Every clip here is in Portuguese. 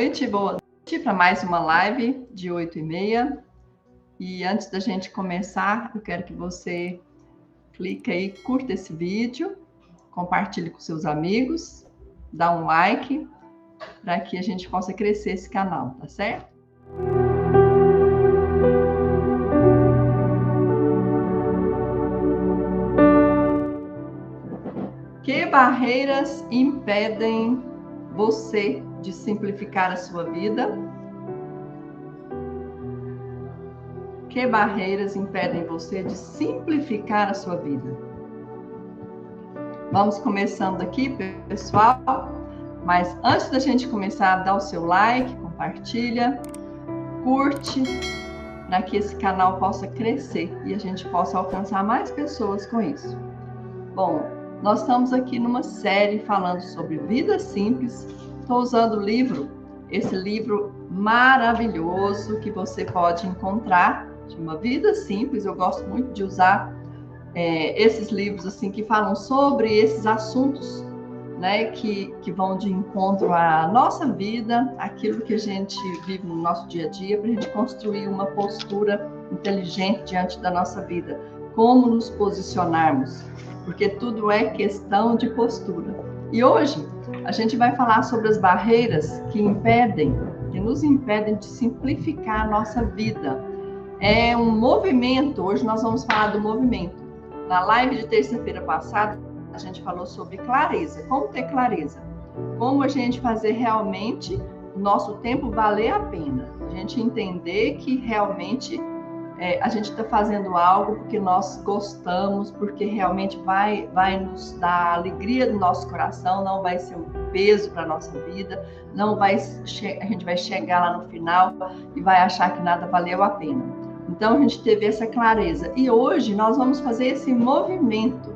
boa noite para mais uma live de 8h30. E antes da gente começar, eu quero que você clique aí, curta esse vídeo, compartilhe com seus amigos, dá um like, para que a gente possa crescer esse canal, tá certo? Que barreiras impedem você de simplificar a sua vida? Que barreiras impedem você de simplificar a sua vida? Vamos começando aqui, pessoal. Mas antes da gente começar, dá o seu like, compartilha, curte, para que esse canal possa crescer e a gente possa alcançar mais pessoas com isso. Bom, nós estamos aqui numa série falando sobre vida simples. Estou usando o livro, esse livro maravilhoso que você pode encontrar, chama Vida Simples. Eu gosto muito de usar esses livros assim que falam sobre esses assuntos, né, que vão de encontro à nossa vida, aquilo que a gente vive no nosso dia a dia, para a gente construir uma postura inteligente diante da nossa vida. Como nos posicionarmos, porque tudo é questão de postura. E hoje a gente vai falar sobre as barreiras que nos impedem de simplificar a nossa vida. É um movimento, hoje nós vamos falar do movimento. Na live de terça-feira passada, a gente falou sobre clareza, como ter clareza, como a gente fazer realmente o nosso tempo valer a pena, a gente entender que realmente a gente está fazendo algo porque nós gostamos, porque realmente vai nos dar alegria do nosso coração, não vai ser um peso para a nossa vida, a gente vai chegar lá no final e vai achar que nada valeu a pena. Então a gente teve essa clareza e hoje nós vamos fazer esse movimento,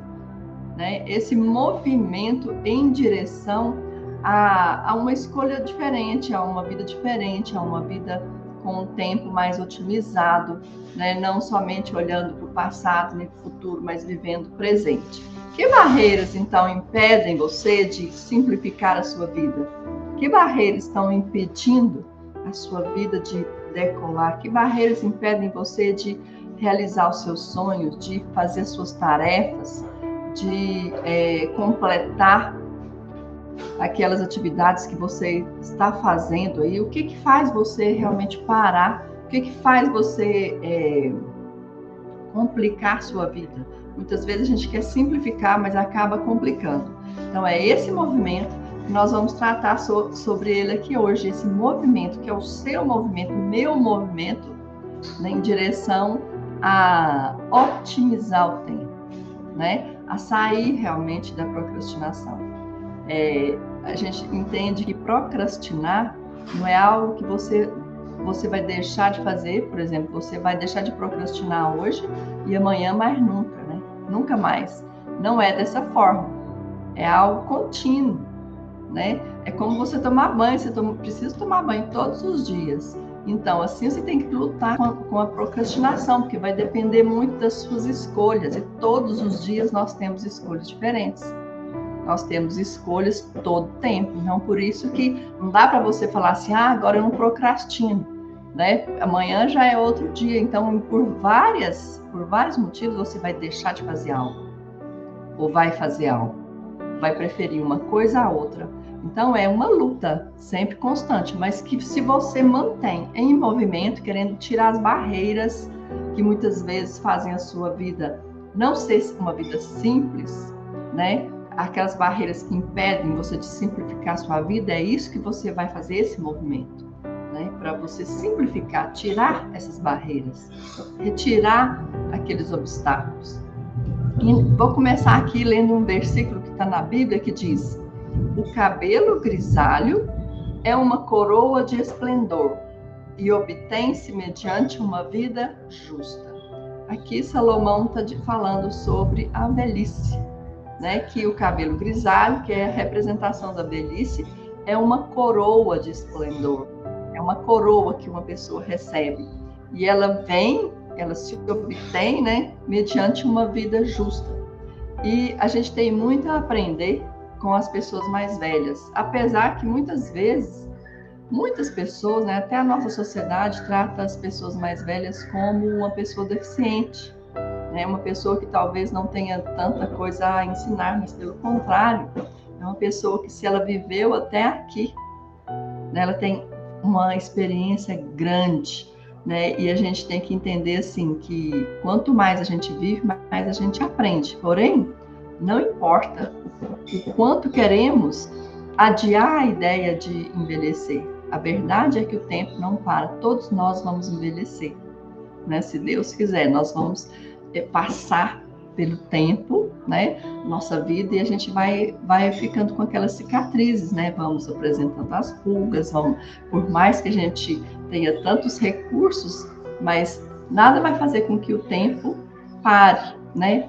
né? Esse movimento em direção a uma escolha diferente, a uma vida diferente, a uma vida com um tempo mais otimizado, né? Não somente olhando para o passado nem para o futuro, mas vivendo o presente. Que barreiras, então, impedem você de simplificar a sua vida? Que barreiras estão impedindo a sua vida de decolar? Que barreiras impedem você de realizar os seus sonhos, de fazer suas tarefas, de completar aquelas atividades que você está fazendo aí? O que faz você realmente parar? O que faz você complicar sua vida? Muitas vezes a gente quer simplificar, mas acaba complicando. Então é esse movimento que nós vamos tratar sobre ele aqui hoje, esse movimento que é o seu movimento, o meu movimento, né, em direção a otimizar o tempo, né? A sair realmente da procrastinação. A gente entende que procrastinar não é algo que você vai deixar de fazer. Por exemplo, você vai deixar de procrastinar hoje e amanhã mais nunca, né? Nunca mais. Não é dessa forma. É algo contínuo, né? É como você tomar banho. Você precisa tomar banho todos os dias. Então, assim, você tem que lutar com a procrastinação, porque vai depender muito das suas escolhas. E todos os dias nós temos escolhas diferentes. Nós temos escolhas todo tempo. Então, por isso que não dá para você falar assim, agora eu não procrastino, né? Amanhã já é outro dia. Então, por vários motivos, você vai deixar de fazer algo. Ou vai fazer algo. Vai preferir uma coisa a outra. Então, é uma luta sempre constante, mas que se você mantém em movimento, querendo tirar as barreiras que muitas vezes fazem a sua vida não ser uma vida simples, né? Aquelas barreiras que impedem você de simplificar a sua vida, é isso que você vai fazer, esse movimento, né? Para você simplificar, tirar essas barreiras, retirar aqueles obstáculos. E vou começar aqui lendo um versículo que está na Bíblia que diz: o cabelo grisalho é uma coroa de esplendor e obtém-se mediante uma vida justa. Aqui Salomão está falando sobre a velhice, né? Que o cabelo grisalho, que é a representação da velhice, é uma coroa de esplendor. É uma coroa que uma pessoa recebe. E ela se obtém, né? Mediante uma vida justa. E a gente tem muito a aprender com as pessoas mais velhas, apesar que muitas vezes muitas pessoas, né, até a nossa sociedade trata as pessoas mais velhas como uma pessoa deficiente, né, uma pessoa que talvez não tenha tanta coisa a ensinar, mas pelo contrário, é uma pessoa que, se ela viveu até aqui, né, ela tem uma experiência grande, né, e a gente tem que entender assim que quanto mais a gente vive, mais a gente aprende. Porém, não importa o quanto queremos adiar a ideia de envelhecer. A verdade é que o tempo não para. Todos nós vamos envelhecer, né? Se Deus quiser, nós vamos passar pelo tempo, né? Nossa vida, e a gente vai ficando com aquelas cicatrizes, né? Vamos apresentando as pulgas, por mais que a gente tenha tantos recursos, mas nada vai fazer com que o tempo pare, né?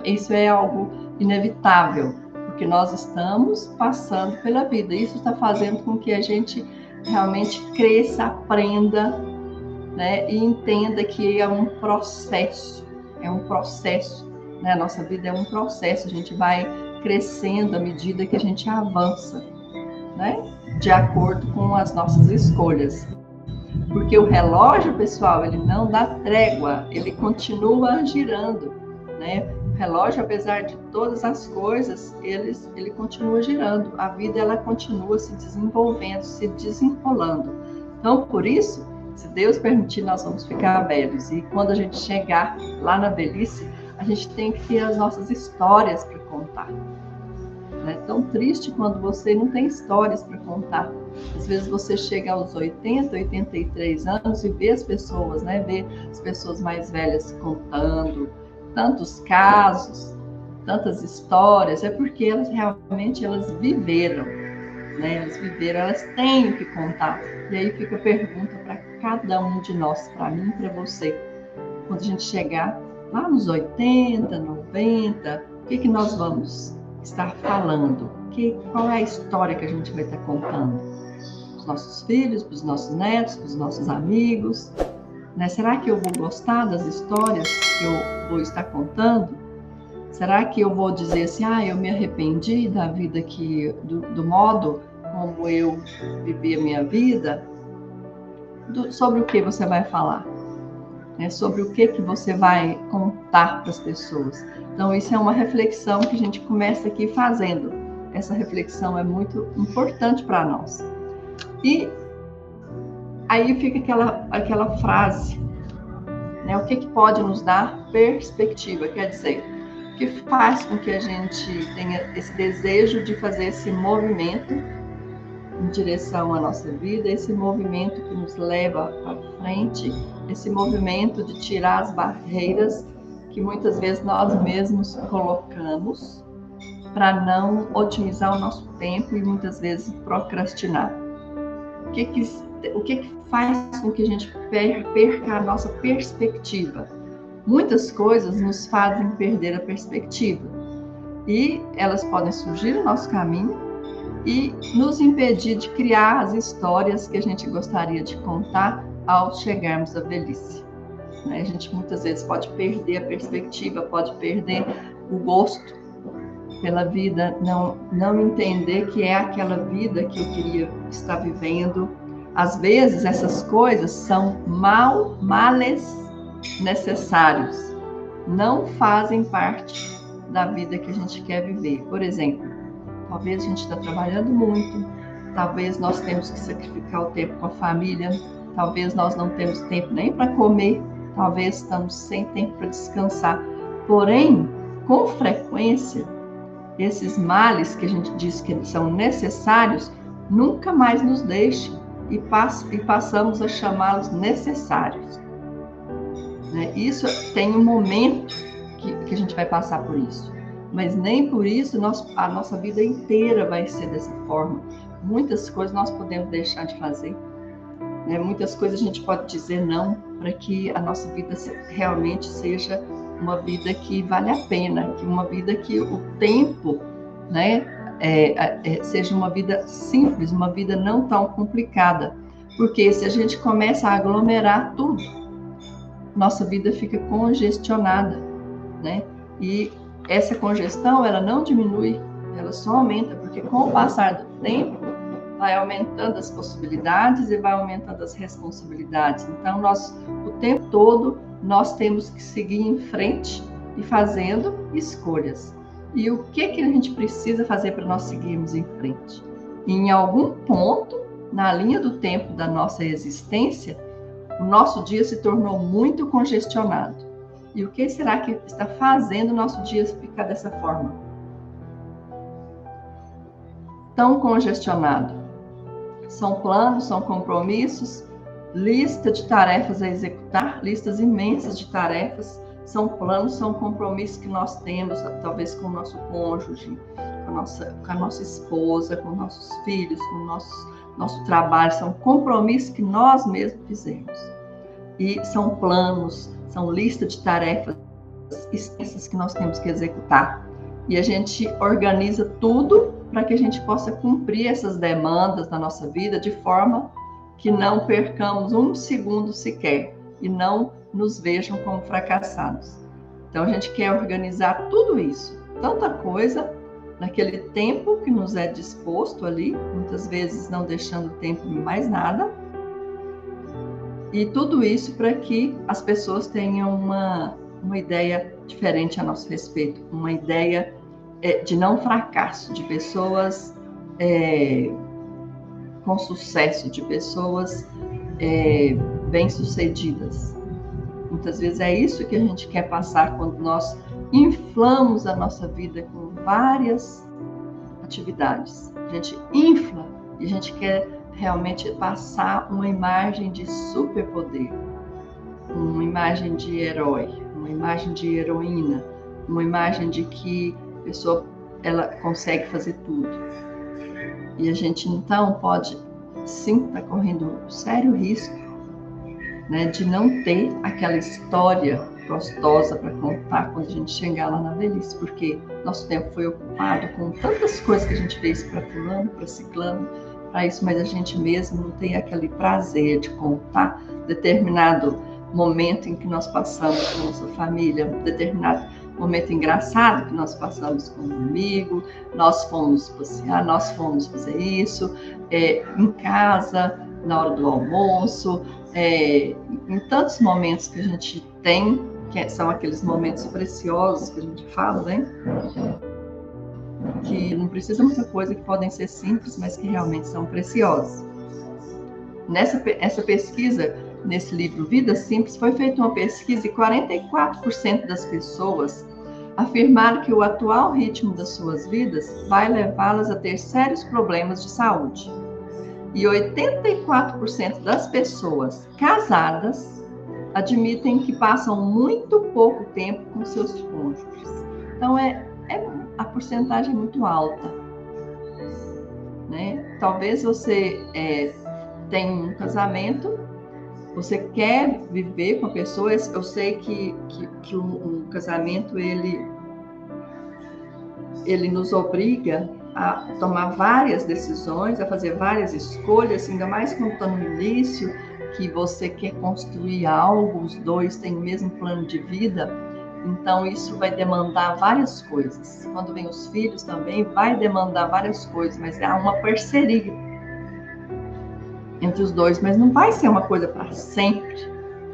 Isso é algo inevitável, porque nós estamos passando pela vida. Isso está fazendo com que a gente realmente cresça, aprenda, né? E entenda que é um processo, né? A nossa vida é um processo, a gente vai crescendo à medida que a gente avança, né? De acordo com as nossas escolhas. Porque o relógio, pessoal, ele não dá trégua, ele continua girando, né? O relógio, apesar de todas as coisas, ele continua girando. A vida, ela continua se desenvolvendo, se desenrolando. Então, por isso, se Deus permitir, nós vamos ficar velhos. E quando a gente chegar lá na velhice, a gente tem que ter as nossas histórias para contar. É tão triste quando você não tem histórias para contar. Às vezes você chega aos 80, 83 anos e vê as pessoas, né? Vê as pessoas mais velhas contando tantos casos, tantas histórias. É porque elas realmente viveram, né? Elas viveram, elas têm o que contar. E aí fica a pergunta para cada um de nós, para mim e para você. Quando a gente chegar lá nos 80, 90, o que nós vamos estar falando? Qual é a história que a gente vai estar contando? Para os nossos filhos, para os nossos netos, para os nossos amigos, né? Será que eu vou gostar das histórias que eu vou estar contando? Será que eu vou dizer assim, eu me arrependi da vida do modo como eu vivi a minha vida? Sobre o que você vai falar? Sobre o que você vai contar para as pessoas? Então, isso é uma reflexão que a gente começa aqui fazendo. Essa reflexão é muito importante para nós. E aí fica aquela frase, né? O que pode nos dar perspectiva? Quer dizer, o que faz com que a gente tenha esse desejo de fazer esse movimento em direção à nossa vida, esse movimento que nos leva para frente, esse movimento de tirar as barreiras que muitas vezes nós mesmos colocamos para não otimizar o nosso tempo e muitas vezes procrastinar. O que faz com que a gente perca a nossa perspectiva? Muitas coisas nos fazem perder a perspectiva e elas podem surgir no nosso caminho e nos impedir de criar as histórias que a gente gostaria de contar ao chegarmos à velhice. A gente muitas vezes pode perder a perspectiva, pode perder o gosto pela vida, não entender que é aquela vida que eu queria estar vivendo. Às vezes essas coisas são males necessários, não fazem parte da vida que a gente quer viver. Por exemplo, talvez a gente está trabalhando muito, talvez nós temos que sacrificar o tempo com a família, talvez nós não temos tempo nem para comer, talvez estamos sem tempo para descansar. Porém, com frequência, esses males que a gente diz que são necessários, nunca mais nos deixam e passamos a chamá-los necessários. Isso tem um momento que a gente vai passar por isso. Mas nem por isso a nossa vida inteira vai ser dessa forma. Muitas coisas nós podemos deixar de fazer. Muitas coisas a gente pode dizer não para que a nossa vida realmente seja uma vida que vale a pena, que uma vida que o tempo, seja uma vida simples, uma vida não tão complicada. Porque se a gente começa a aglomerar tudo, nossa vida fica congestionada, E essa congestão, ela não diminui, ela só aumenta, porque com o passar do tempo, vai aumentando as possibilidades e vai aumentando as responsabilidades. Então, o tempo todo, nós temos que seguir em frente e fazendo escolhas. E o que a gente precisa fazer para nós seguirmos em frente? Em algum ponto, na linha do tempo da nossa existência, o nosso dia se tornou muito congestionado. E o que será que está fazendo o nosso dia ficar dessa forma? Tão congestionado. São planos, são compromissos, lista de tarefas a executar, listas imensas de tarefas, são planos, são compromissos que nós temos, talvez com o nosso cônjuge, com a nossa esposa, com nossos filhos, com o nosso trabalho, são compromissos que nós mesmos fizemos. E são planos, são listas de tarefas extensas que nós temos que executar. E a gente organiza tudo para que a gente possa cumprir essas demandas da nossa vida de forma que não percamos um segundo sequer e não nos vejam como fracassados. Então a gente quer organizar tudo isso, tanta coisa, naquele tempo que nos é disposto ali, muitas vezes não deixando tempo em mais nada, e tudo isso para que as pessoas tenham uma ideia diferente a nosso respeito, uma ideia de não fracasso, de pessoas com sucesso, de pessoas bem-sucedidas. Muitas vezes é isso que a gente quer passar quando nós inflamos a nossa vida com várias atividades. A gente infla e a gente quer realmente passar uma imagem de superpoder, uma imagem de herói, uma imagem de heroína, uma imagem de que a pessoa ela consegue fazer tudo. E a gente então pode sim estar correndo um sério risco, né, de não ter aquela história gostosa para contar quando a gente chegar lá na velhice, porque nosso tempo foi ocupado com tantas coisas que a gente fez para fulano, para ciclano, para isso, mas a gente mesmo não tem aquele prazer de contar determinado momento em que nós passamos com a nossa família, determinado momento engraçado que nós passamos com um amigo, nós fomos passear, nós fomos fazer isso, em casa, na hora do almoço, em tantos momentos que a gente tem, que são aqueles momentos preciosos que a gente fala, né? Que não precisa muita coisa, que podem ser simples, mas que realmente são preciosas. Essa pesquisa, nesse livro Vida Simples, foi feita uma pesquisa e 44% das pessoas afirmaram que o atual ritmo das suas vidas vai levá-las a ter sérios problemas de saúde. E 84% das pessoas casadas admitem que passam muito pouco tempo com seus cônjuges. Então, a porcentagem é muito alta, né? Talvez você tenha um casamento, você quer viver com a pessoa. Eu sei que o casamento ele nos obriga a tomar várias decisões, a fazer várias escolhas, ainda mais quando está no início, que você quer construir algo, os dois têm o mesmo plano de vida, então isso vai demandar várias coisas. Quando vem os filhos também, vai demandar várias coisas, mas há uma parceria entre os dois, mas não vai ser uma coisa para sempre,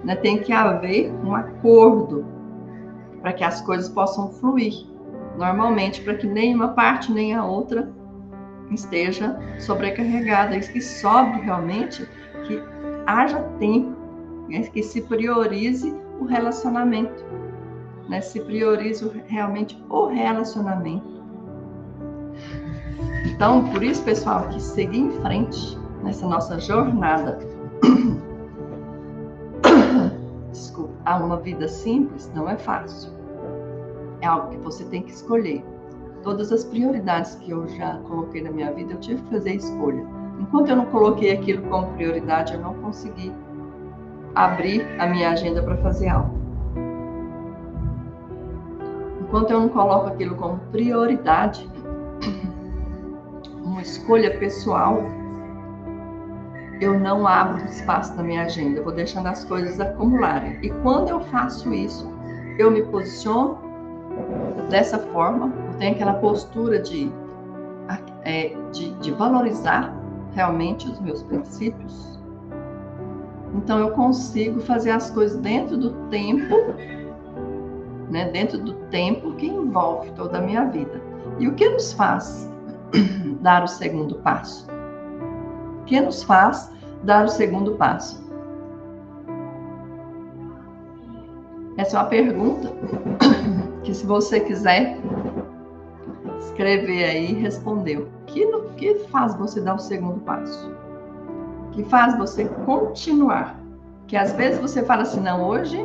né? Tem que haver um acordo para que as coisas possam fluir normalmente, para que nenhuma parte nem a outra esteja sobrecarregada, que sobre realmente, que haja tempo, né? Que se priorize o relacionamento, né? Se priorize realmente o relacionamento. Então, por isso, pessoal, que seguir em frente nessa nossa jornada desculpa, a uma vida simples não é fácil. É algo que você tem que escolher. Todas as prioridades que eu já coloquei na minha vida, eu tive que fazer escolha. Enquanto eu não coloquei aquilo como prioridade, eu não consegui abrir a minha agenda para fazer algo. Enquanto eu não coloco aquilo como prioridade, uma escolha pessoal, eu não abro espaço na minha agenda, eu vou deixando as coisas acumularem. E quando eu faço isso, eu me posiciono dessa forma, eu tenho aquela postura de valorizar realmente os meus princípios, então eu consigo fazer as coisas dentro do tempo, né? Dentro do tempo que envolve toda a minha vida. E o que nos faz dar o segundo passo? O que nos faz dar o segundo passo? Essa é uma pergunta que, se você quiser escrever aí, responder. O que faz você dar o segundo passo? O que faz você continuar? Que às vezes você fala assim, não, hoje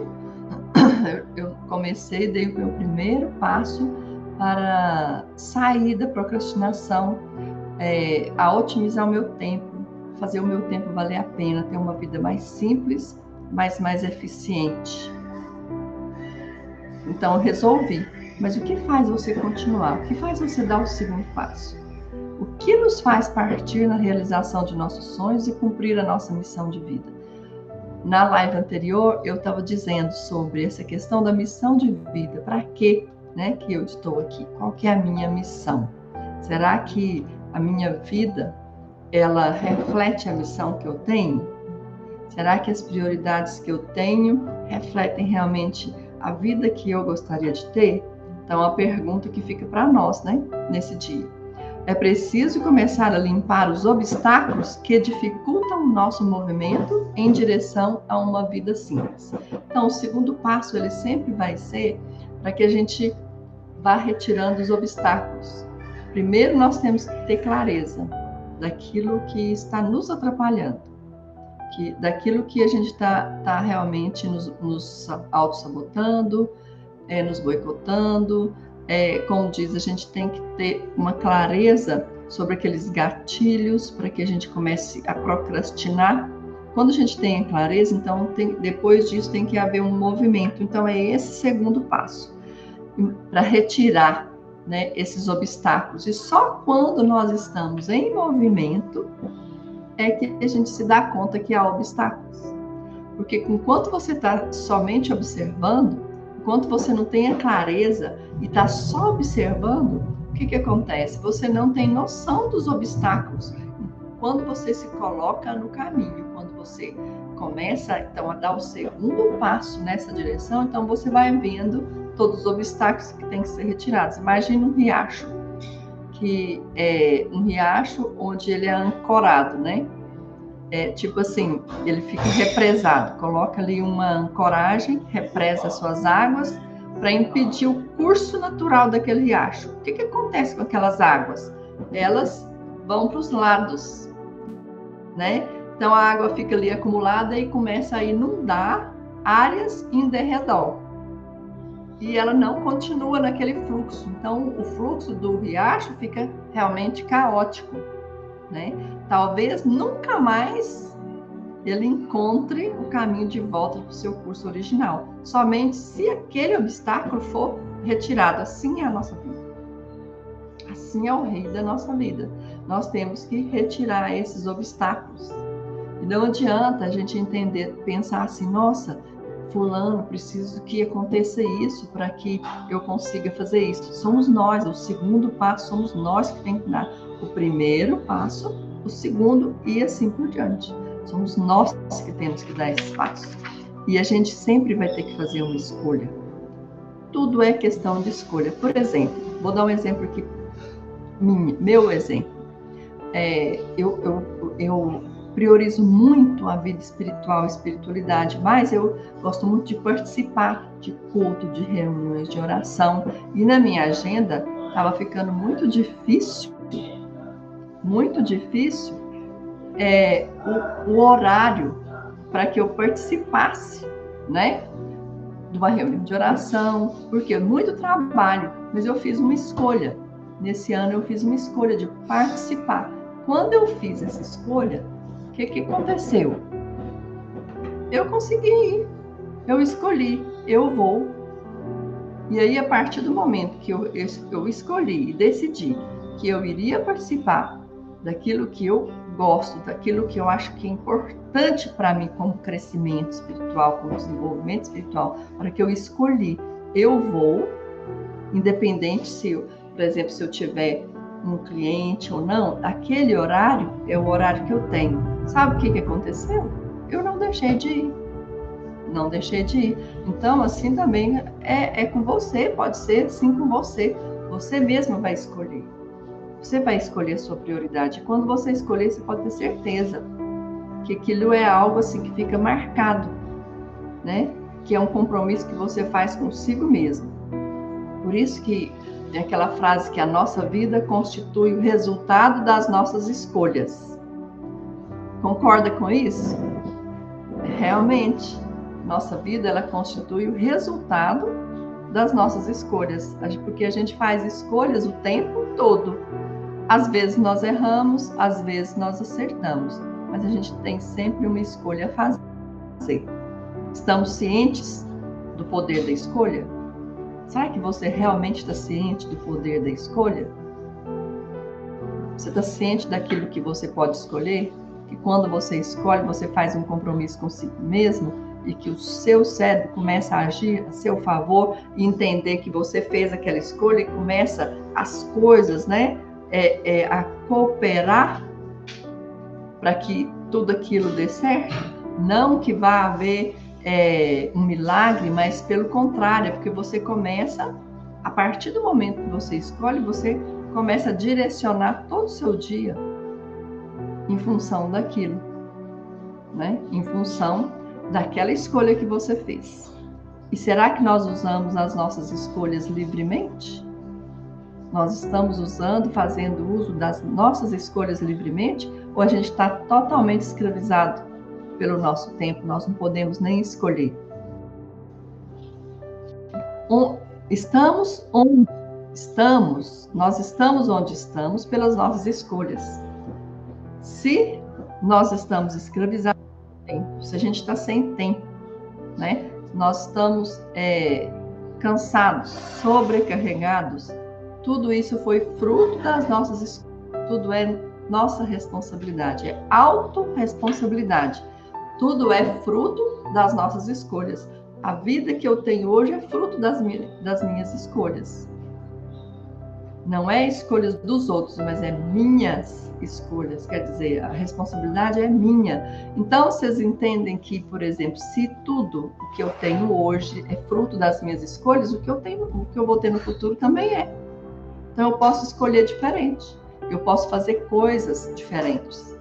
eu comecei, dei o meu primeiro passo para sair da procrastinação, a otimizar o meu tempo, fazer o meu tempo valer a pena, ter uma vida mais simples, mas mais eficiente. Então eu resolvi. Mas o que faz você continuar? O que faz você dar o segundo passo? O que nos faz partir na realização de nossos sonhos e cumprir a nossa missão de vida? Na live anterior, eu estava dizendo sobre essa questão da missão de vida. Para quê, né, que eu estou aqui? Qual que é a minha missão? Será que a minha vida, ela reflete a missão que eu tenho? Será que as prioridades que eu tenho refletem realmente a vida que eu gostaria de ter? Então, a pergunta que fica para nós, né, nesse dia. É preciso começar a limpar os obstáculos que dificultam o nosso movimento em direção a uma vida simples. Então, o segundo passo, ele sempre vai ser para que a gente vá retirando os obstáculos. Primeiro, nós temos que ter clareza daquilo que está nos atrapalhando, daquilo que a gente está realmente nos auto-sabotando, nos boicotando. Como diz, a gente tem que ter uma clareza sobre aqueles gatilhos para que a gente comece a procrastinar. Quando a gente tem a clareza, então depois disso tem que haver um movimento. Então é esse segundo passo, para retirar, né, esses obstáculos. E só quando nós estamos em movimento é que a gente se dá conta que há obstáculos. Porque enquanto você está somente observando, enquanto você não tem a clareza e está só observando, o que acontece? Você não tem noção dos obstáculos. Quando você se coloca no caminho, quando você começa então a dar o segundo passo nessa direção, então você vai vendo todos os obstáculos que têm que ser retirados. Imagina um riacho, que é um riacho onde ele é ancorado, né? Tipo assim, ele fica represado, coloca ali uma ancoragem, represa suas águas para impedir o curso natural daquele riacho. O que acontece com aquelas águas? Elas vão para os lados, né? Então a água fica ali acumulada e começa a inundar áreas em derredor. E ela não continua naquele fluxo. Então o fluxo do riacho fica realmente caótico, né? Talvez nunca mais ele encontre o caminho de volta para o seu curso original. Somente se aquele obstáculo for retirado. Assim é a nossa vida. Assim é o rei da nossa vida. Nós temos que retirar esses obstáculos. E não adianta a gente pensar assim, nossa, fulano, preciso que aconteça isso para que eu consiga fazer isso. Somos nós, o segundo passo, somos nós que temos que dar o primeiro passo, o segundo e assim por diante. Somos nós que temos que dar esse passo. E a gente sempre vai ter que fazer uma escolha. Tudo é questão de escolha. Por exemplo, vou dar um exemplo aqui, meu exemplo. Eu priorizo muito a vida espiritual, espiritualidade, mas eu gosto muito de participar de culto, de reuniões, de oração. E na minha agenda estava ficando muito difícil o horário para que eu participasse, né, de uma reunião de oração, porque muito trabalho, mas eu fiz uma escolha. Nesse ano eu fiz uma escolha de participar. Quando eu fiz essa escolha, o que aconteceu? Eu consegui ir, eu escolhi, eu vou. E aí, a partir do momento que eu escolhi e decidi que eu iria participar daquilo que eu gosto, daquilo que eu acho que é importante para mim como crescimento espiritual, como desenvolvimento espiritual, para que eu escolhi, eu vou, independente se, por exemplo, se eu tiver um cliente ou não, aquele horário é o horário que eu tenho. Sabe o que aconteceu? Eu não deixei de ir. Não deixei de ir. Então, assim também é com você, pode ser assim com você. Você mesmo vai escolher. Você vai escolher a sua prioridade. Quando você escolher, você pode ter certeza que aquilo é algo assim que fica marcado, né? Que é um compromisso que você faz consigo mesmo. Por isso que tem aquela frase que a nossa vida constitui o resultado das nossas escolhas. Concorda com isso? Realmente, nossa vida ela constitui o resultado das nossas escolhas, porque a gente faz escolhas o tempo todo. Às vezes nós erramos, às vezes nós acertamos, mas a gente tem sempre uma escolha a fazer. Estamos cientes do poder da escolha? Será que você realmente está ciente do poder da escolha? Você está ciente daquilo que você pode escolher? Que quando você escolhe, você faz um compromisso consigo mesmo e que o seu cérebro começa a agir a seu favor e entender que você fez aquela escolha e começa as coisas, né, a cooperar para que tudo aquilo dê certo? Não que vá haver um milagre, mas pelo contrário, é porque você começa, a partir do momento que você escolhe, você começa a direcionar todo o seu dia em função daquilo, né? Em função daquela escolha que você fez. E será que nós usamos as nossas escolhas livremente? Nós estamos usando, fazendo uso das nossas escolhas livremente? Ou a gente está totalmente escravizado pelo nosso tempo? Nós não podemos nem escolher. Estamos onde estamos, nós estamos onde estamos pelas nossas escolhas. Se nós estamos escravizados, se a gente está sem tempo, né? Nós estamos cansados, sobrecarregados, tudo isso foi fruto das nossas escolhas, tudo é nossa responsabilidade, é autorresponsabilidade, tudo é fruto das nossas escolhas. A vida que eu tenho hoje é fruto das minhas escolhas. Não é escolhas dos outros, mas é minhas escolhas. Quer dizer, a responsabilidade é minha. Então, vocês entendem que, por exemplo, se tudo o que eu tenho hoje é fruto das minhas escolhas, o que eu vou ter no futuro também é. Então, eu posso escolher diferente. Eu posso fazer coisas diferentes.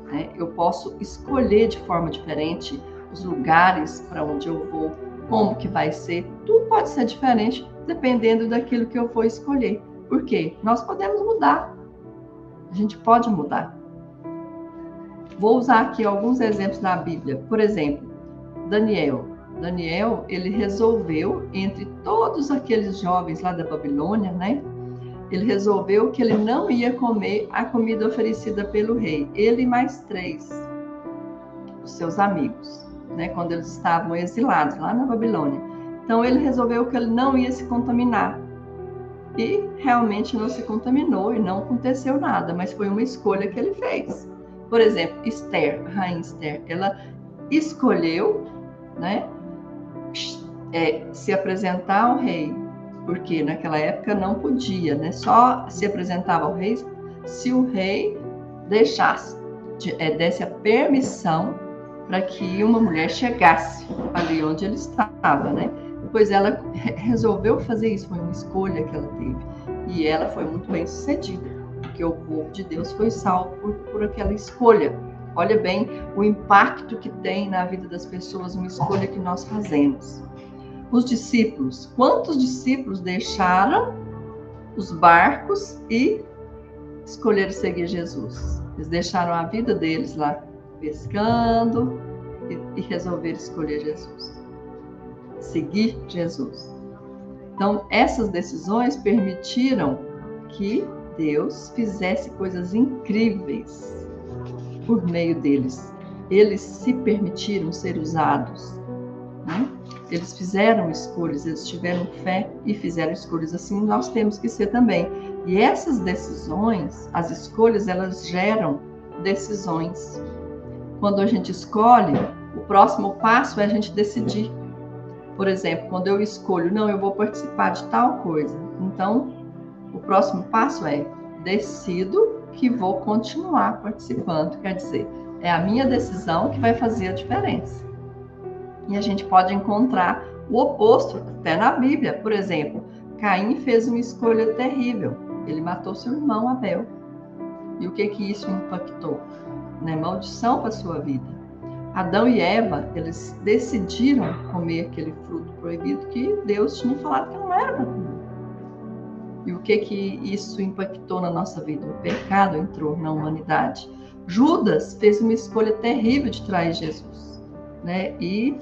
Né? Eu posso escolher de forma diferente os lugares para onde eu vou, como que vai ser. Tudo pode ser diferente dependendo daquilo que eu for escolher. Por quê? Nós podemos mudar. A gente pode mudar. Vou usar aqui alguns exemplos da Bíblia. Por exemplo, Daniel. Daniel, ele resolveu, entre todos aqueles jovens lá da Babilônia, né? Ele resolveu que ele não ia comer a comida oferecida pelo rei. Ele e mais 3, os seus amigos, né? Quando eles estavam exilados lá na Babilônia. Então, ele resolveu que ele não ia se contaminar. E realmente não se contaminou e não aconteceu nada, mas foi uma escolha que ele fez. Por exemplo, Esther, a rainha Esther, ela escolheu, né, se apresentar ao rei, porque naquela época não podia, né? Só se apresentava ao rei se o rei desse a permissão para que uma mulher chegasse ali onde ele estava, né? Pois ela resolveu fazer isso, foi uma escolha que ela teve. E ela foi muito bem sucedida, porque o povo de Deus foi salvo por aquela escolha. Olha bem o impacto que tem na vida das pessoas uma escolha que nós fazemos. Os discípulos, quantos discípulos deixaram os barcos e escolheram seguir Jesus? Eles deixaram a vida deles lá pescando e resolveram escolher Jesus. Seguir Jesus. Então, essas decisões permitiram que Deus fizesse coisas incríveis por meio deles. Eles se permitiram ser usados, né? Eles fizeram escolhas, eles tiveram fé e fizeram escolhas. Assim nós temos que ser também. E essas decisões, as escolhas, elas geram decisões. Quando a gente escolhe, o próximo passo é a gente decidir. Por exemplo, quando eu escolho, não, eu vou participar de tal coisa. Então, O próximo passo é: decido que vou continuar participando. Quer dizer, é a minha decisão que vai fazer a diferença. E a gente pode encontrar o oposto até na Bíblia. Por exemplo, Caim fez uma escolha terrível. Ele matou seu irmão Abel. E o que isso impactou? Na maldição para a sua vida. Adão e Eva, eles decidiram comer aquele fruto proibido que Deus tinha falado que não era para comer. E o que isso impactou na nossa vida? O pecado entrou na humanidade. Judas fez uma escolha terrível de trair Jesus, né? E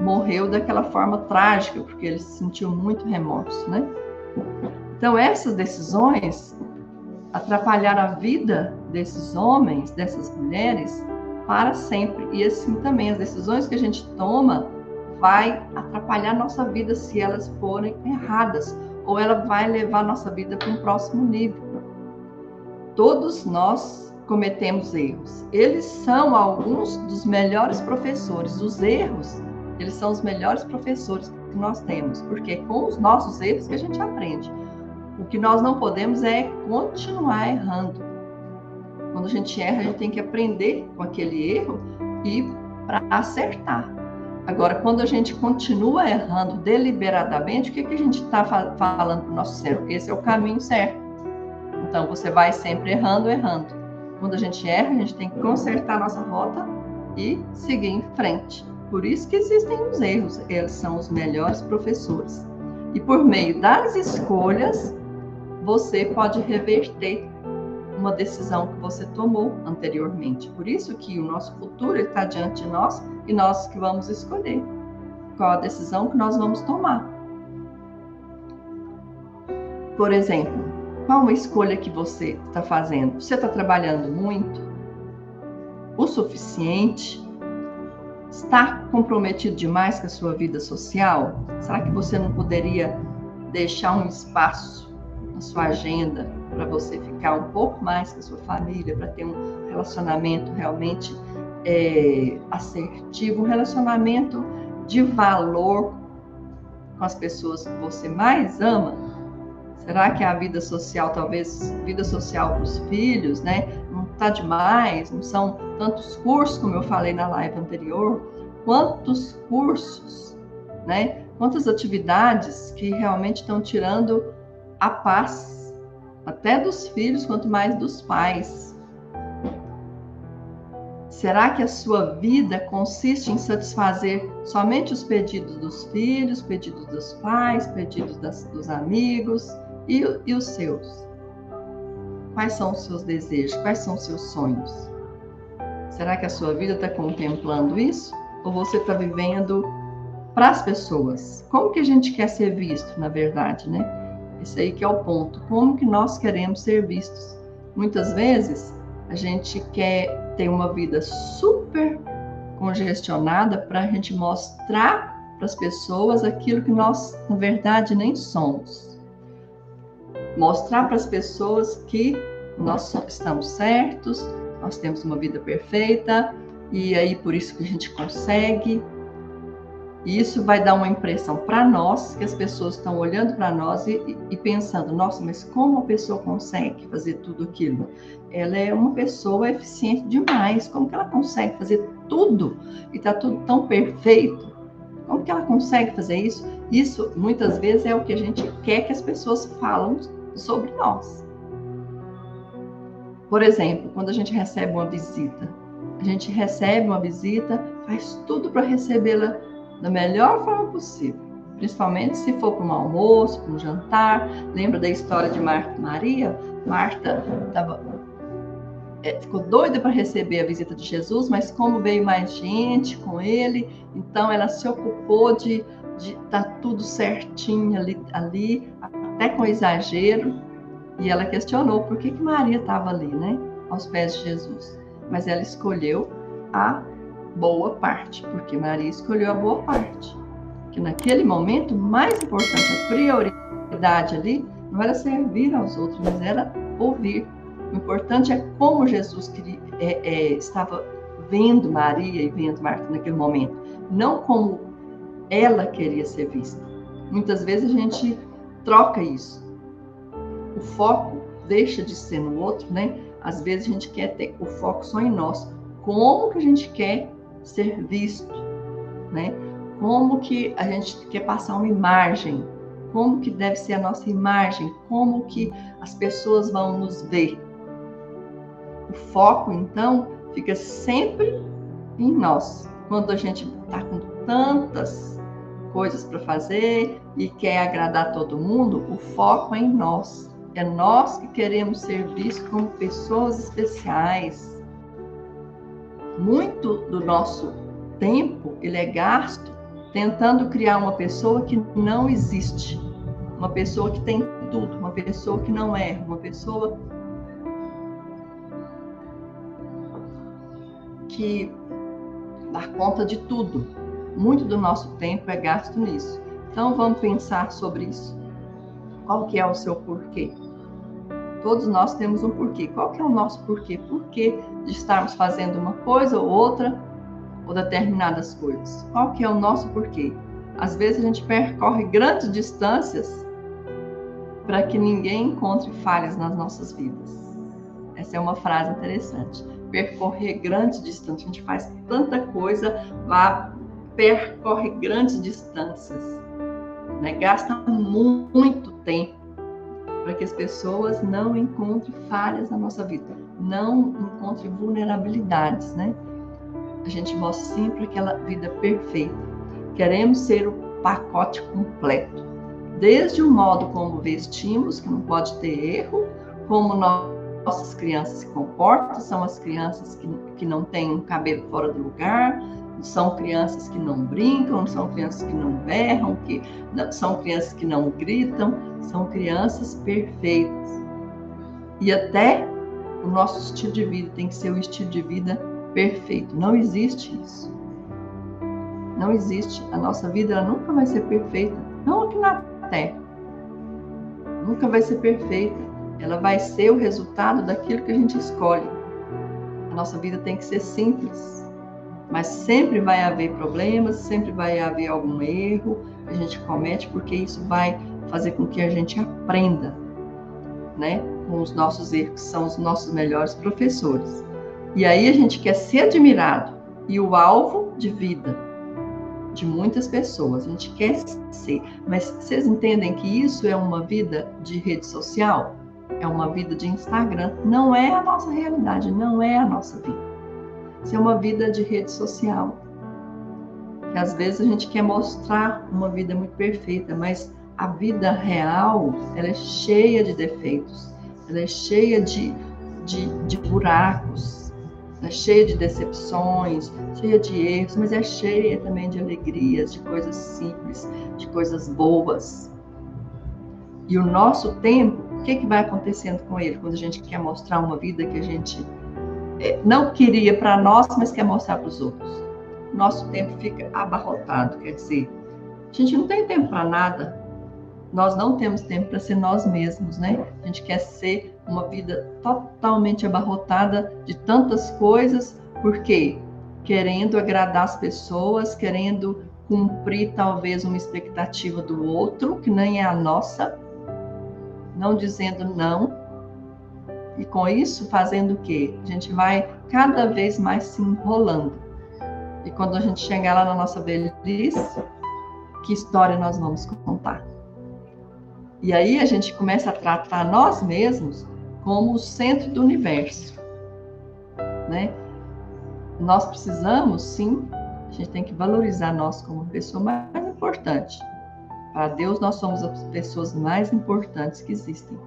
morreu daquela forma trágica, porque ele sentiu muito remorso, né? Então, essas decisões atrapalharam a vida desses homens, dessas mulheres, para sempre. E assim também, as decisões que a gente toma vai atrapalhar a nossa vida se elas forem erradas, ou ela vai levar a nossa vida para um próximo nível. Todos nós cometemos erros. Eles são alguns dos melhores professores. Os erros, eles são os melhores professores que nós temos, porque é com os nossos erros que a gente aprende. O que nós não podemos é continuar errando. Quando a gente erra, a gente tem que aprender com aquele erro e para acertar. Agora, quando a gente continua errando deliberadamente, o que a gente está falando para o nosso cérebro? Esse é o caminho certo. Então, você vai sempre errando. Quando a gente erra, a gente tem que consertar a nossa rota e seguir em frente. Por isso que existem os erros. Eles são os melhores professores. E por meio das escolhas, você pode reverter uma decisão que você tomou anteriormente. Por isso que o nosso futuro está diante de nós e nós que vamos escolher qual a decisão que nós vamos tomar. Por exemplo, qual uma escolha que você está fazendo? Você está trabalhando muito? O suficiente? Está comprometido demais com a sua vida social? Será que você não poderia deixar um espaço na sua agenda para você ficar um pouco mais com a sua família, para ter um relacionamento realmente assertivo, um relacionamento de valor com as pessoas que você mais ama? Será que a vida social, talvez vida social para os filhos, né? Não está demais, não são tantos cursos, como eu falei na live anterior, quantos cursos, né? Quantas atividades que realmente estão tirando a paz, até dos filhos, quanto mais dos pais. Será que a sua vida consiste em satisfazer somente os pedidos dos filhos, pedidos dos pais, pedidos dos amigos e os seus? Quais são os seus desejos? Quais são os seus sonhos? Será que a sua vida está contemplando isso? Ou você está vivendo para as pessoas? Como que a gente quer ser visto, na verdade, né? Esse aí que é o ponto. Como que nós queremos ser vistos? Muitas vezes, a gente quer ter uma vida super congestionada para a gente mostrar para as pessoas aquilo que nós, na verdade, nem somos. Mostrar para as pessoas que nós estamos certos, nós temos uma vida perfeita, e aí por isso que a gente consegue. E isso vai dar uma impressão para nós, que as pessoas estão olhando para nós e pensando, nossa, mas como a pessoa consegue fazer tudo aquilo? Ela é uma pessoa eficiente demais, como que ela consegue fazer tudo? E está tudo tão perfeito. Como que ela consegue fazer isso? Isso, muitas vezes, é o que a gente quer que as pessoas falam sobre nós. Por exemplo, quando a gente recebe uma visita, faz tudo para recebê-la da melhor forma possível, principalmente se for para um almoço, para um jantar. Lembra da história de Marta e Maria? Marta ficou doida para receber a visita de Jesus, mas como veio mais gente com ele, então ela se ocupou de estar tudo certinho ali, até com exagero, e ela questionou por que Maria estava ali, né, aos pés de Jesus. Mas ela escolheu a boa parte, porque Maria escolheu a boa parte. Que naquele momento, o mais importante, a prioridade ali, não era servir aos outros, mas era ouvir. O importante é como Jesus estava vendo Maria e vendo Marta naquele momento, não como ela queria ser vista. Muitas vezes a gente troca isso. o foco deixa de ser no outro, né? Às vezes a gente quer ter o foco só em nós. Como que a gente quer ser visto, né? Como que a gente quer passar uma imagem? Como que deve ser a nossa imagem? Como que as pessoas vão nos ver? O foco, então, fica sempre em nós. Quando a gente está com tantas coisas para fazer e quer agradar todo mundo, o foco é em nós. É nós que queremos ser vistos como pessoas especiais. Muito do nosso tempo, ele é gasto tentando criar uma pessoa que não existe. Uma pessoa que tem tudo, uma pessoa que não erra, uma pessoa que dá conta de tudo. Muito do nosso tempo é gasto nisso. Então vamos pensar sobre isso. Qual que é o seu porquê? Todos nós temos um porquê. Qual que é o nosso porquê? Porquê de estarmos fazendo uma coisa ou outra, ou determinadas coisas? Qual que é o nosso porquê? Às vezes a gente percorre grandes distâncias para que ninguém encontre falhas nas nossas vidas. Essa é uma frase interessante. Percorrer grandes distâncias. A gente faz tanta coisa, percorre grandes distâncias, né? Gasta muito tempo para que as pessoas não encontrem falhas na nossa vida, não encontrem vulnerabilidades, né? A gente mostra sempre aquela vida perfeita. Queremos ser o pacote completo. Desde o modo como vestimos, que não pode ter erro, como nossas crianças se comportam, são as crianças que não têm um cabelo fora do lugar, são crianças que não brincam, são crianças que não berram, são crianças que não gritam, são crianças perfeitas. E até o nosso estilo de vida tem que ser o estilo de vida perfeito. Não existe isso. Não existe. A nossa vida ela nunca vai ser perfeita. Não aqui na Terra. Nunca vai ser perfeita. Ela vai ser o resultado daquilo que a gente escolhe. A nossa vida tem que ser simples. Mas sempre vai haver problemas, sempre vai haver algum erro que a gente comete, porque isso vai fazer com que a gente aprenda, né? Com os nossos erros, que são os nossos melhores professores. E aí a gente quer ser admirado e o alvo de vida de muitas pessoas. A gente quer ser, mas vocês entendem que isso é uma vida de rede social? É uma vida de Instagram. Não é a nossa realidade, não é a nossa vida. Isso é uma vida de rede social. Que às vezes a gente quer mostrar uma vida muito perfeita, mas a vida real, ela é cheia de defeitos, ela é cheia de buracos, é cheia de decepções, cheia de erros, mas é cheia também de alegrias, de coisas simples, de coisas boas. E o nosso tempo, o que vai acontecendo com ele quando a gente quer mostrar uma vida que a gente não queria para nós, mas quer mostrar para os outros? Nosso tempo fica abarrotado, quer dizer, a gente não tem tempo para nada. Nós não temos tempo para ser nós mesmos, né? A gente quer ser uma vida totalmente abarrotada de tantas coisas, porque querendo agradar as pessoas, querendo cumprir talvez uma expectativa do outro, que nem é a nossa, não dizendo não, e com isso fazendo o quê? A gente vai cada vez mais se enrolando. E quando a gente chegar lá na nossa velhice, que história nós vamos contar? E aí a gente começa a tratar nós mesmos como o centro do universo, né? Nós precisamos, sim, a gente tem que valorizar nós como a pessoa mais importante. Para Deus, nós somos as pessoas mais importantes que existem.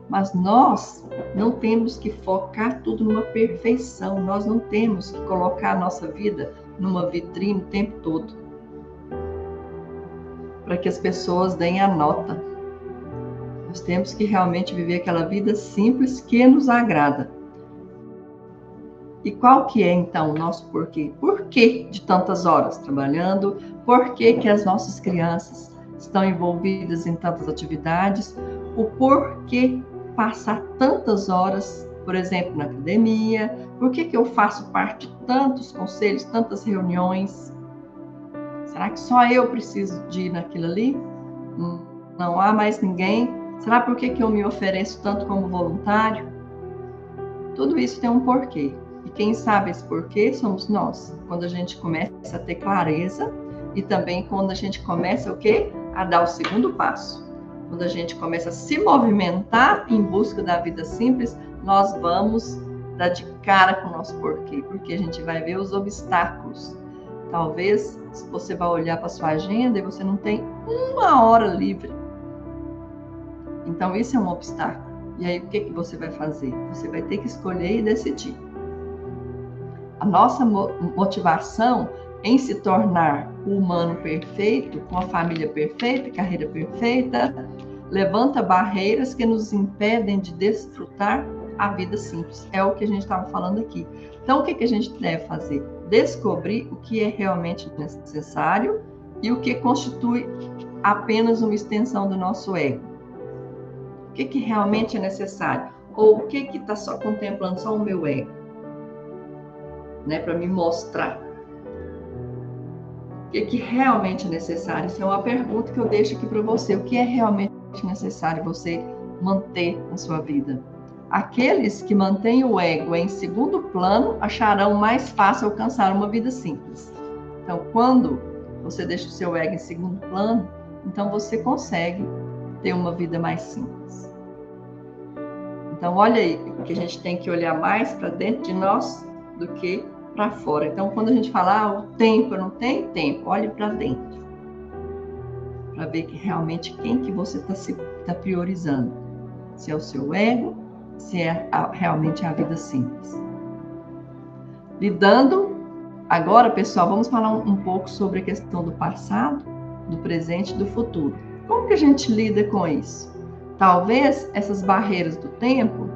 Mas nós não temos que focar tudo numa perfeição. Nós não temos que colocar a nossa vida numa vitrine o tempo todo, para que as pessoas deem a nota. Nós temos que realmente viver aquela vida simples que nos agrada. E qual que é, então, o nosso porquê? Por que de tantas horas trabalhando? Por que as nossas crianças estão envolvidas em tantas atividades? O porquê passar tantas horas, por exemplo, na academia? Por que eu faço parte de tantos conselhos, tantas reuniões? Será que só eu preciso de ir naquilo ali? Não há mais ninguém Será por que eu me ofereço tanto como voluntário? Tudo isso tem um porquê. E quem sabe esse porquê somos nós. Quando a gente começa a ter clareza e também quando a gente começa o quê? A dar o segundo passo. Quando a gente começa a se movimentar em busca da vida simples, nós vamos dar de cara com o nosso porquê, porque a gente vai ver os obstáculos. Talvez você vai olhar para sua agenda e você não tem uma hora livre. Então, isso é um obstáculo. E aí, o que você vai fazer? Você vai ter que escolher e decidir. A nossa motivação em se tornar o humano perfeito, com a família perfeita, carreira perfeita, levanta barreiras que nos impedem de desfrutar a vida simples. É o que a gente estava falando aqui. Então, o que a gente deve fazer? Descobrir o que é realmente necessário e o que constitui apenas uma extensão do nosso ego. O que realmente é necessário? Ou o que está só contemplando só o meu ego? Né, para me mostrar. O que realmente é necessário? Isso é uma pergunta que eu deixo aqui para você. O que é realmente necessário você manter na sua vida? Aqueles que mantêm o ego em segundo plano acharão mais fácil alcançar uma vida simples. Então, quando você deixa o seu ego em segundo plano, então você consegue ter uma vida mais simples. Então, olha aí, que a gente tem que olhar mais para dentro de nós do que para fora. Então, quando a gente fala, o tempo, eu não tenho tempo, olhe para dentro. Para ver que realmente quem que você está priorizando. Se é o seu ego, se é realmente a vida simples. Lidando, agora, pessoal, vamos falar um pouco sobre a questão do passado, do presente e do futuro. Como que a gente lida com isso? Talvez essas barreiras do tempo,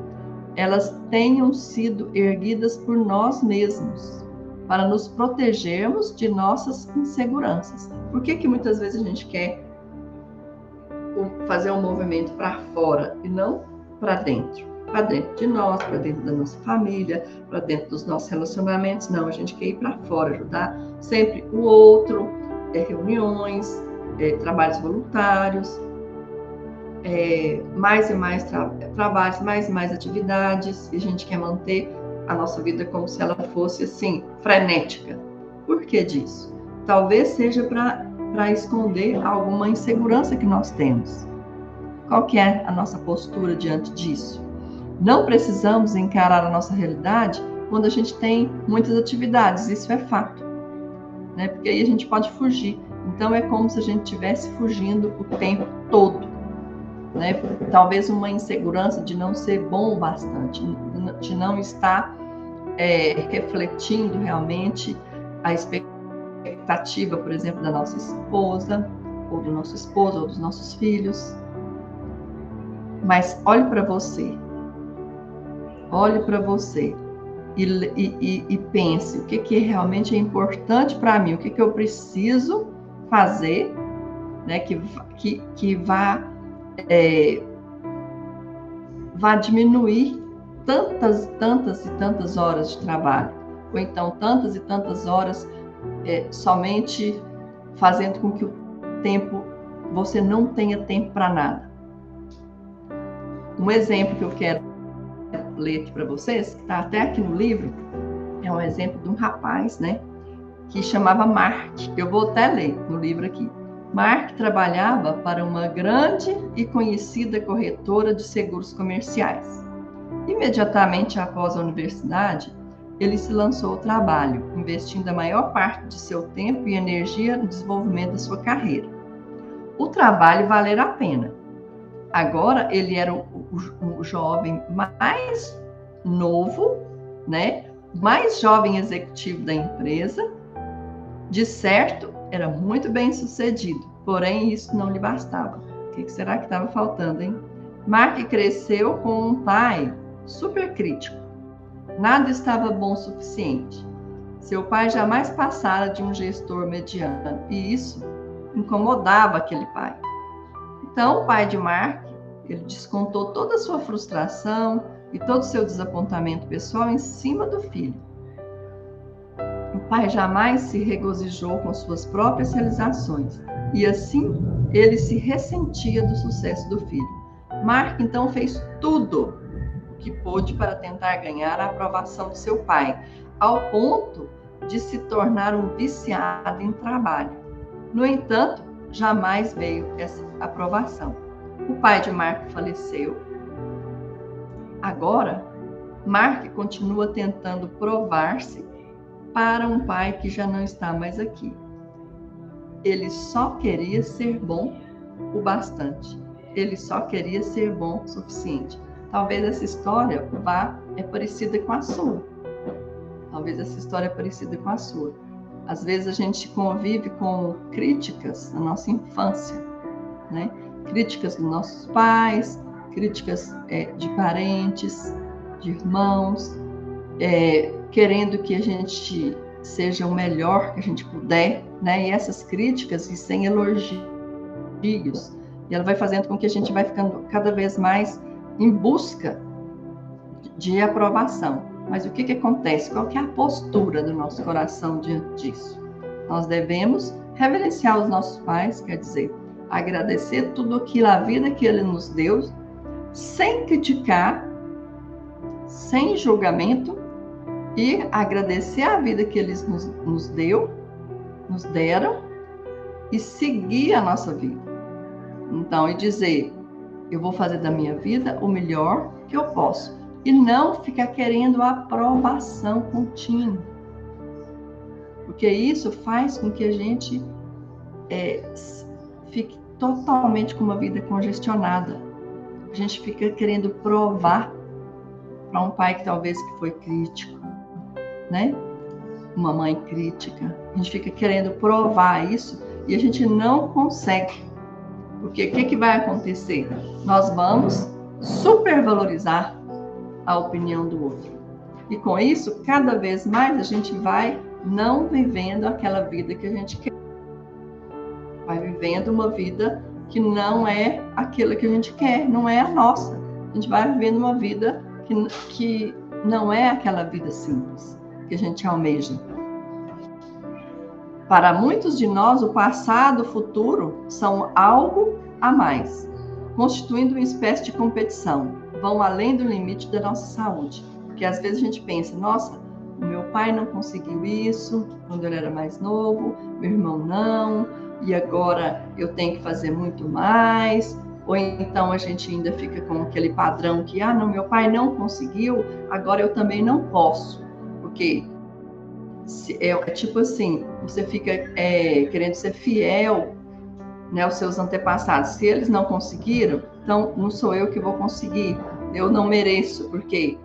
elas tenham sido erguidas por nós mesmos, para nos protegermos de nossas inseguranças. Por que muitas vezes a gente quer fazer um movimento para fora e não para dentro? Para dentro de nós, para dentro da nossa família, para dentro dos nossos relacionamentos. Não, a gente quer ir para fora, ajudar sempre o outro, reuniões, trabalhos voluntários, mais e mais trabalhos, mais e mais atividades, e a gente quer manter a nossa vida como se ela fosse assim, frenética. Por que disso? Talvez seja para esconder alguma insegurança que nós temos. Qual que é a nossa postura diante disso? Não precisamos encarar a nossa realidade quando a gente tem muitas atividades, isso é fato, né? Porque aí a gente pode fugir. Então é como se a gente estivesse fugindo o tempo todo. Né? Talvez uma insegurança de não ser bom o bastante, de não estar refletindo realmente a expectativa, por exemplo, da nossa esposa, ou do nosso esposo, ou dos nossos filhos. Mas olhe para você e pense o que realmente é importante para mim, o que eu preciso fazer, né, que vá diminuir tantas horas de trabalho, ou então tantas e tantas horas somente fazendo com que o tempo, você não tenha tempo para nada. Um exemplo que eu quero ler aqui para vocês, que está até aqui no livro, é um exemplo de um rapaz, né, que chamava Mark. Eu vou até ler no livro aqui. Mark trabalhava para uma grande e conhecida corretora de seguros comerciais. Imediatamente após a universidade, ele se lançou ao trabalho, investindo a maior parte de seu tempo e energia no desenvolvimento da sua carreira. O trabalho valera a pena. Agora ele era o jovem mais novo, né? Mais jovem executivo da empresa. De certo, era muito bem sucedido, porém isso não lhe bastava. O que será que estava faltando, hein? Mark cresceu com um pai super crítico. Nada estava bom o suficiente. Seu pai jamais passara de um gestor mediano, e isso incomodava aquele pai. Então, o pai de Mark, ele descontou toda a sua frustração e todo o seu desapontamento pessoal em cima do filho. O pai jamais se regozijou com suas próprias realizações, e assim ele se ressentia do sucesso do filho. Mark, então, fez tudo o que pôde para tentar ganhar a aprovação de seu pai, ao ponto de se tornar um viciado em trabalho. No entanto, jamais veio essa aprovação. O pai de Mark faleceu. Agora, Mark continua tentando provar-se para um pai que já não está mais aqui. Ele só queria ser bom o bastante. Ele só queria ser bom o suficiente. Talvez essa história é parecida com a sua. Talvez essa história é parecida com a sua. Às vezes a gente convive com críticas na nossa infância, né? Críticas dos nossos pais, críticas de parentes, de irmãos, querendo que a gente seja o melhor que a gente puder, né? E essas críticas e sem elogios, e ela vai fazendo com que a gente vai ficando cada vez mais em busca de aprovação. Mas o que acontece? Qual que é a postura do nosso coração diante disso? Nós devemos reverenciar os nossos pais, quer dizer, agradecer tudo aquilo, a vida que ele nos deu, sem criticar, sem julgamento, e agradecer a vida que eles nos deram, e seguir a nossa vida. Então, e dizer, eu vou fazer da minha vida o melhor que eu posso. E não ficar querendo a aprovação contínua. Porque isso faz com que a gente fique totalmente com uma vida congestionada. A gente fica querendo provar para um pai que talvez que foi crítico, né? Uma mãe crítica. A gente fica querendo provar isso e a gente não consegue. Porque o que vai acontecer? Nós vamos supervalorizar a opinião do outro. E com isso, cada vez mais a gente vai não vivendo aquela vida que a gente quer. Vai vivendo uma vida que não é aquela que a gente quer, não é a nossa. A gente vai vivendo uma vida que não é aquela vida simples que a gente almeja. Para muitos de nós, o passado e o futuro são algo a mais, constituindo uma espécie de competição. Vão além do limite da nossa saúde. Porque às vezes a gente pensa, nossa, o meu pai não conseguiu isso quando ele era mais novo, meu irmão não, e agora eu tenho que fazer muito mais. Ou então a gente ainda fica com aquele padrão que, não, meu pai não conseguiu, agora eu também não posso. Porque é tipo assim, você fica querendo ser fiel, né, aos seus antepassados. Se eles não conseguiram, então não sou eu que vou conseguir. Eu não mereço, porque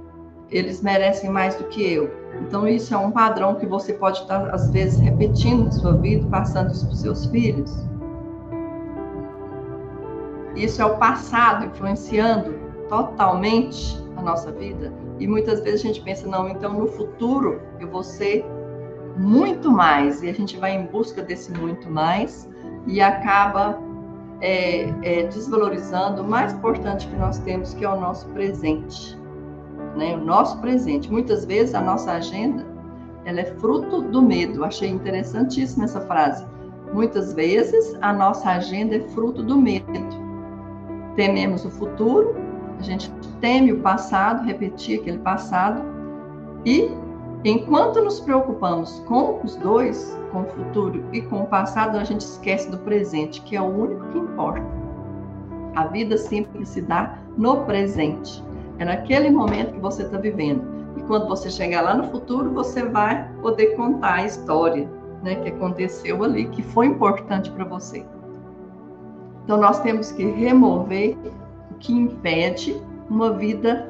eles merecem mais do que eu. Então isso é um padrão que você pode estar, às vezes, repetindo na sua vida, passando isso para os seus filhos. Isso é o passado influenciando totalmente a nossa vida. E muitas vezes a gente pensa, não, então no futuro eu vou ser muito mais. E a gente vai em busca desse muito mais e acaba desvalorizando o mais importante que nós temos, que é o nosso presente. Né? O nosso presente. Muitas vezes a nossa agenda ela é fruto do medo. Achei interessantíssima essa frase. Muitas vezes a nossa agenda é fruto do medo. Tememos o futuro, a gente teme o passado, repetir aquele passado, e enquanto nos preocupamos com os dois, com o futuro e com o passado, a gente esquece do presente, que é o único que importa. A vida sempre se dá no presente. É naquele momento que você está vivendo. E quando você chegar lá no futuro, você vai poder contar a história, né, que aconteceu ali, que foi importante para você. Então, nós temos que remover o que impede uma vida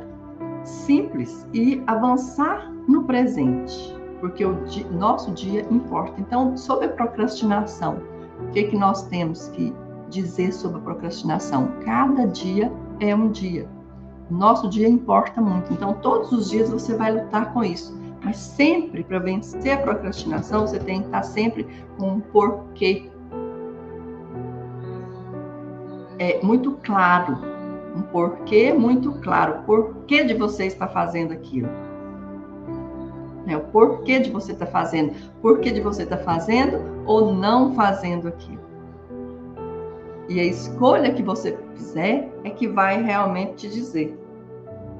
simples e avançar no presente, porque o nosso dia importa. Então, sobre a procrastinação, o que nós temos que dizer sobre a procrastinação? Cada dia é um dia. O nosso dia importa muito. Então, todos os dias você vai lutar com isso. Mas sempre, para vencer a procrastinação, você tem que estar sempre com um porquê. Muito claro, um porquê muito claro, o porquê de você estar fazendo aquilo. O porquê de você estar fazendo, porquê de você estar fazendo ou não fazendo aquilo. E a escolha que você fizer é que vai realmente te dizer,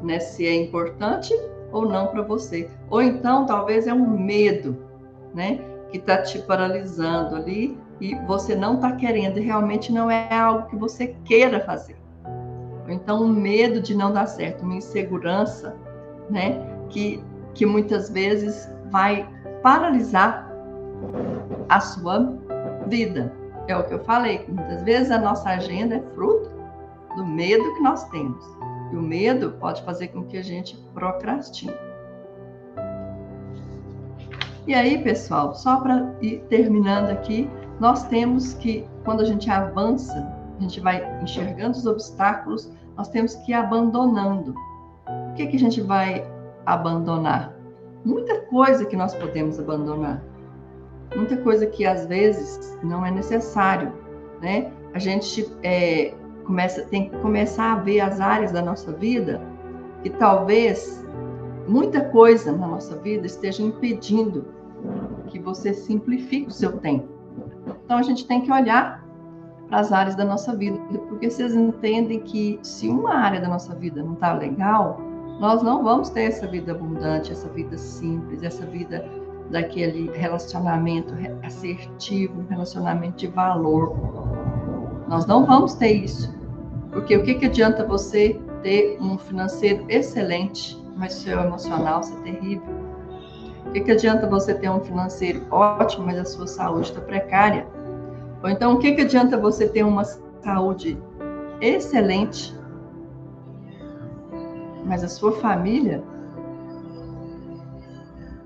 né, se é importante ou não para você. Ou então, talvez é um medo, né, que está te paralisando ali e você não está querendo, e realmente não é algo que você queira fazer. Ou então, um medo de não dar certo, uma insegurança, né, que muitas vezes vai paralisar a sua vida. É o que eu falei, muitas vezes a nossa agenda é fruto do medo que nós temos. E o medo pode fazer com que a gente procrastine. E aí, pessoal, só para ir terminando aqui, nós temos que, quando a gente avança, a gente vai enxergando os obstáculos, nós temos que ir abandonando. O que a gente vai abandonar? Muita coisa que nós podemos abandonar. Muita coisa que às vezes não é necessário, né? A gente tem que começar a ver as áreas da nossa vida que talvez muita coisa na nossa vida esteja impedindo que você simplifique o seu tempo. Então a gente tem que olhar para as áreas da nossa vida, porque vocês entendem que se uma área da nossa vida não está legal, nós não vamos ter essa vida abundante, essa vida simples, essa vida daquele relacionamento assertivo, relacionamento de valor. Nós não vamos ter isso. Porque o que adianta você ter um financeiro excelente, mas o seu emocional ser terrível? O que adianta você ter um financeiro ótimo, mas a sua saúde está precária? Ou então, o que adianta você ter uma saúde excelente, mas a sua família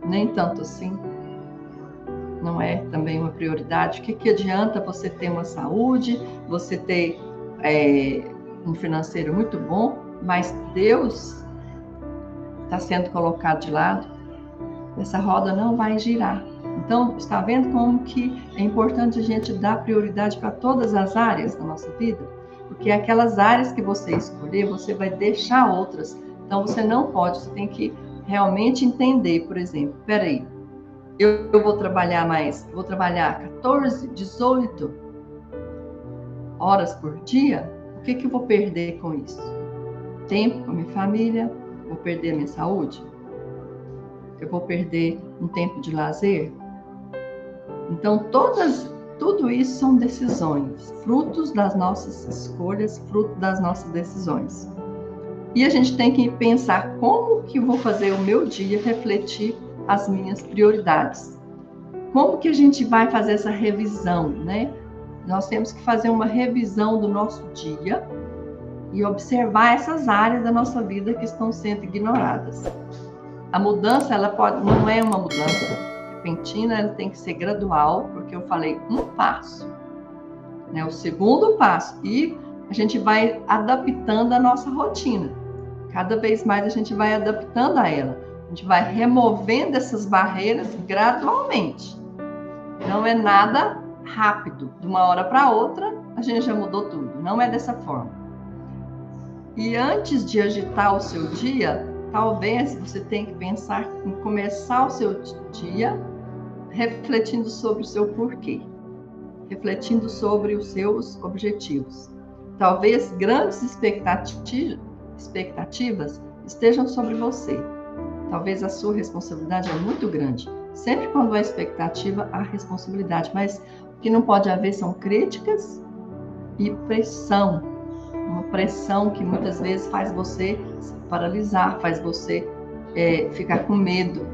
nem tanto assim? Não é também uma prioridade? O que adianta você ter uma saúde, você ter um financeiro muito bom, mas Deus está sendo colocado de lado? Essa roda não vai girar. Então, está vendo como que é importante a gente dar prioridade para todas as áreas da nossa vida? Porque aquelas áreas que você escolher, você vai deixar outras. Então, você não pode, você tem que realmente entender, por exemplo, peraí, eu vou trabalhar 14, 18 horas por dia, o que eu vou perder com isso? Tempo com a minha família? Vou perder a minha saúde? Eu vou perder um tempo de lazer? Então, tudo isso são decisões, frutos das nossas escolhas, fruto das nossas decisões. E a gente tem que pensar como que eu vou fazer o meu dia refletir as minhas prioridades. Como que a gente vai fazer essa revisão, né? Nós temos que fazer uma revisão do nosso dia e observar essas áreas da nossa vida que estão sendo ignoradas. A mudança, não é uma mudança repentina, ela tem que ser gradual, porque eu falei um passo, né? O segundo passo, e a gente vai adaptando a nossa rotina. Cada vez mais a gente vai adaptando a ela. A gente vai removendo essas barreiras gradualmente. Não é nada rápido. De uma hora para outra, a gente já mudou tudo. Não é dessa forma. E antes de agitar o seu dia, talvez você tenha que pensar em começar o seu dia refletindo sobre o seu porquê. Refletindo sobre os seus objetivos. Talvez grandes expectativas estejam sobre você. Talvez a sua responsabilidade é muito grande. Sempre quando há expectativa, há responsabilidade. Mas o que não pode haver são críticas e pressão. Uma pressão que muitas vezes faz você se paralisar, faz você ficar com medo.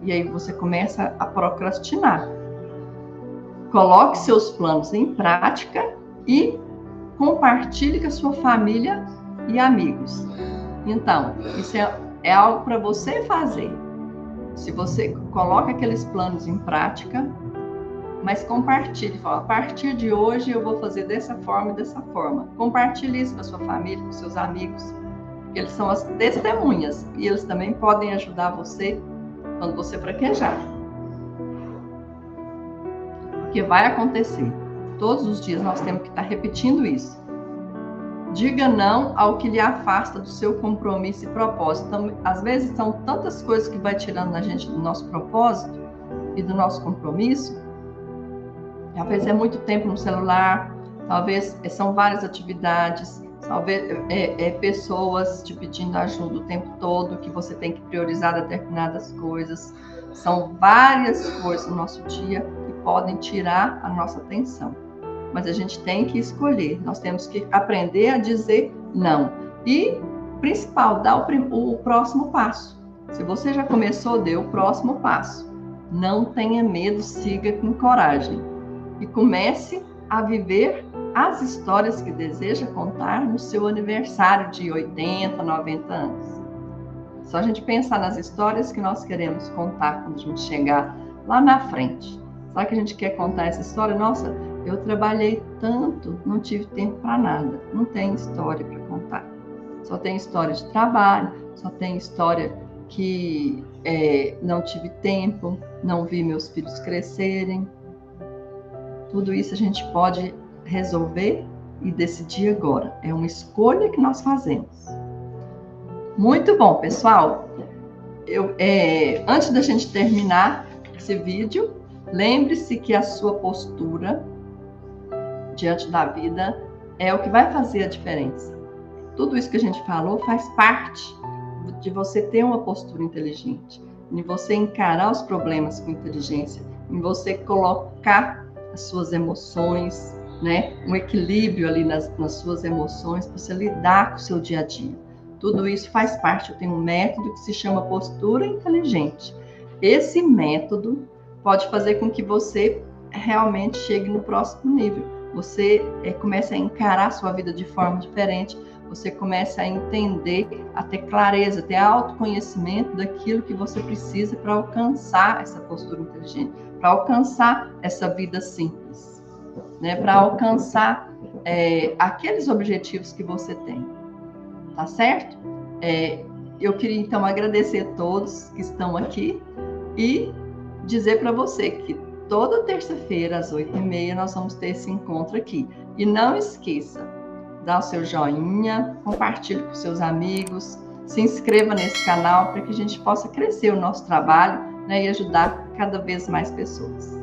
E aí você começa a procrastinar. Coloque seus planos em prática e compartilhe com a sua família e amigos. Então, isso é algo para você fazer. Se você coloca aqueles planos em prática, mas compartilhe, fala, a partir de hoje eu vou fazer dessa forma e dessa forma. Compartilhe isso com a sua família, com seus amigos, porque eles são as testemunhas e eles também podem ajudar você quando você fraquejar. Porque vai acontecer. Todos os dias nós temos que estar repetindo isso. Diga não ao que lhe afasta do seu compromisso e propósito. Então, às vezes são tantas coisas que vai tirando a gente do nosso propósito e do nosso compromisso. Às vezes é muito tempo no celular, talvez são várias atividades, talvez pessoas te pedindo ajuda o tempo todo, que você tem que priorizar determinadas coisas. São várias coisas no nosso dia que podem tirar a nossa atenção. Mas a gente tem que escolher, nós temos que aprender a dizer não. E, principal, dar o próximo passo. Se você já começou, dê o próximo passo. Não tenha medo, siga com coragem. E comece a viver as histórias que deseja contar no seu aniversário de 80, 90 anos. Só a gente pensar nas histórias que nós queremos contar quando a gente chegar lá na frente. Será que a gente quer contar essa história? Nossa, eu trabalhei tanto, não tive tempo para nada. Não tem história para contar. Só tem história de trabalho, só tem história que não tive tempo, não vi meus filhos crescerem. Tudo isso a gente pode resolver e decidir agora. É uma escolha que nós fazemos. Muito bom, pessoal. Antes da gente terminar esse vídeo, lembre-se que a sua postura diante da vida é o que vai fazer a diferença. Tudo isso que a gente falou faz parte de você ter uma postura inteligente, de você encarar os problemas com inteligência, em você colocar as suas emoções, né? Um equilíbrio ali nas suas emoções, para você lidar com o seu dia a dia. Tudo isso faz parte. Eu tenho um método que se chama postura inteligente. Esse método pode fazer com que você realmente chegue no próximo nível. Você comece a encarar a sua vida de forma diferente, você começa a entender, a ter clareza, ter autoconhecimento daquilo que você precisa para alcançar essa postura inteligente, para alcançar essa vida simples, né? Para alcançar aqueles objetivos que você tem, tá certo? Eu queria então agradecer a todos que estão aqui e dizer para você que toda terça-feira às 8h30 nós vamos ter esse encontro aqui. E não esqueça, dá o seu joinha, compartilhe com seus amigos, se inscreva nesse canal para que a gente possa crescer o nosso trabalho, né, e ajudar cada vez mais pessoas.